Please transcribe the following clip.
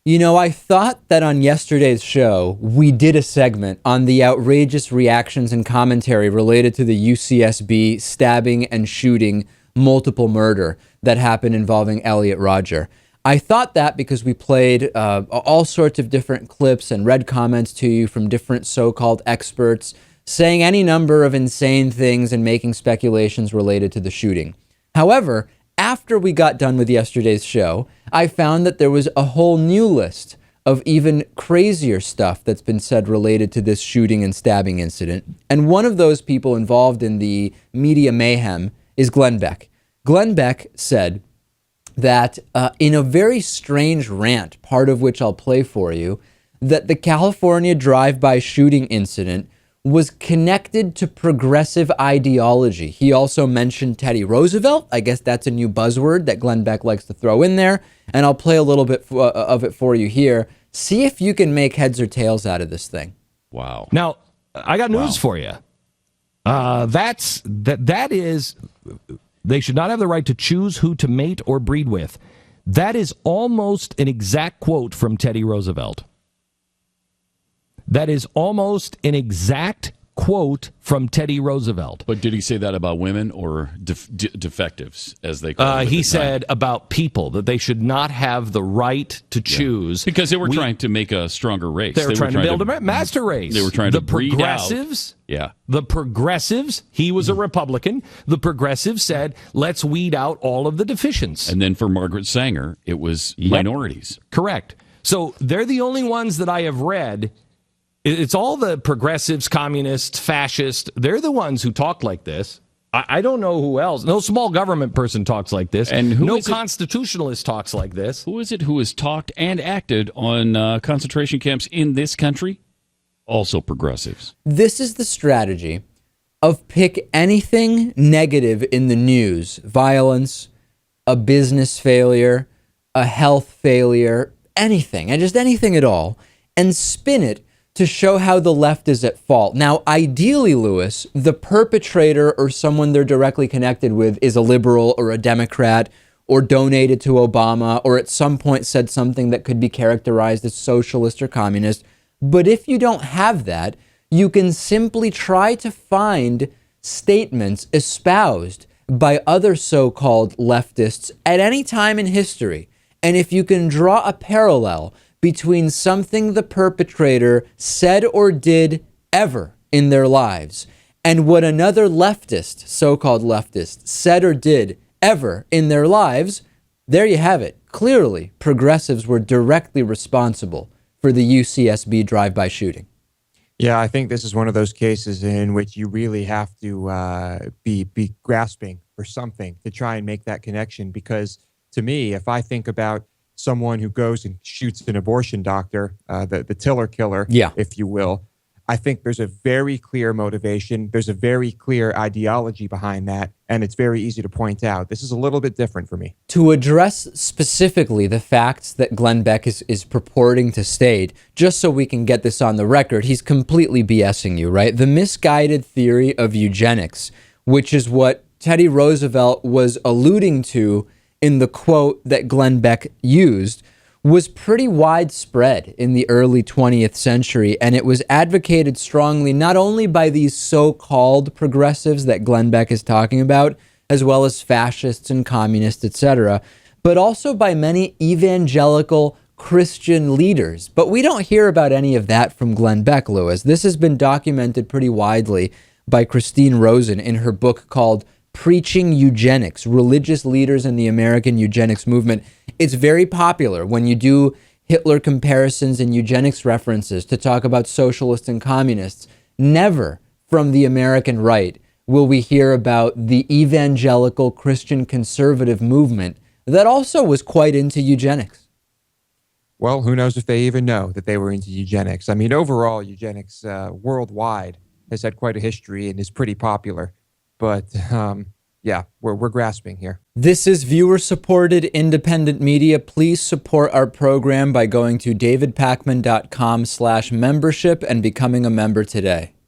You know, I thought that on yesterday's show, we did a segment on the outrageous reactions and commentary related to the UCSB stabbing and shooting multiple murder that happened involving Elliot Rodger. I thought that because we played all sorts of different clips and read comments to you from different so-called experts saying any number of insane things and making speculations related to the shooting. However, after we got done with yesterday's show, I found that there was a whole new list of even crazier stuff that's been said related to this shooting and stabbing incident. And one of those people involved in the media mayhem is Glenn Beck. Glenn Beck said that in a very strange rant, part of which I'll play for you, that the California drive-by shooting incident was connected to progressive ideology. He also mentioned Teddy Roosevelt. I guess that's a new buzzword that Glenn Beck likes to throw in there. And I'll play a little bit of it for you here. See if you can make heads or tails out of this thing. Wow. Now, I got news for you. That is, they should not have the right to choose who to mate or breed with. That is almost an exact quote from Teddy Roosevelt. That is almost an exact quote from Teddy Roosevelt. But did he say that about women or defectives, as they call it? He said about people, that they should not have the right to choose. Because they were trying to make a stronger race. They were trying to build a master race. They were trying to breed progressives. Out. Yeah. The progressives, he was a Republican. The progressives said, let's weed out all of the deficients. And then for Margaret Sanger, it was minorities. Correct. So they're the only ones that I have read. It's all the progressives, communists, fascists. They're the ones who talk like this. I don't know who else. No small government person talks like this. And no constitutionalist talks like this. Who is it who has talked and acted on concentration camps in this country? Also progressives. This is the strategy of pick anything negative in the news. Violence, a business failure, a health failure, anything, and just anything at all, and spin it to show how the left is at fault. Now, ideally, Lewis, the perpetrator or someone they're directly connected with is a liberal or a Democrat or donated to Obama or at some point said something that could be characterized as socialist or communist. But if you don't have that, you can simply try to find statements espoused by other so-called leftists at any time in history. And if you can draw a parallel between something the perpetrator said or did ever in their lives and what another leftist, so-called leftist, said or did ever in their lives, there you have it. Clearly, progressives were directly responsible for the UCSB drive-by shooting. Yeah, I think this is one of those cases in which you really have to be grasping for something to try and make that connection. Because to me, if I think about someone who goes and shoots an abortion doctor, the Tiller killer, if you will, I think there's a very clear motivation. There's a very clear ideology behind that, and it's very easy to point out. This is a little bit different for me. To address specifically the facts that Glenn Beck is purporting to state, just so we can get this on the record, he's completely BSing you, right? The misguided theory of eugenics, which is what Teddy Roosevelt was alluding to in the quote that Glenn Beck used, was pretty widespread in the early 20th century, and it was advocated strongly not only by these so-called progressives that Glenn Beck is talking about, as well as fascists and communists, etc., but also by many evangelical Christian leaders. But we don't hear about any of that from Glenn Beck, Lewis. This has been documented pretty widely by Christine Rosen in her book called Preaching Eugenics, Religious Leaders in the American Eugenics Movement. It's very popular when you do Hitler comparisons and eugenics references to talk about socialists and communists. Never from the American right will we hear about the evangelical Christian conservative movement that also was quite into eugenics. Well, who knows if they even know that they were into eugenics. I mean, overall, eugenics worldwide has had quite a history and is pretty popular. But yeah, we're grasping here. This is viewer-supported independent media. Please support our program by going to davidpakman.com/membership and becoming a member today.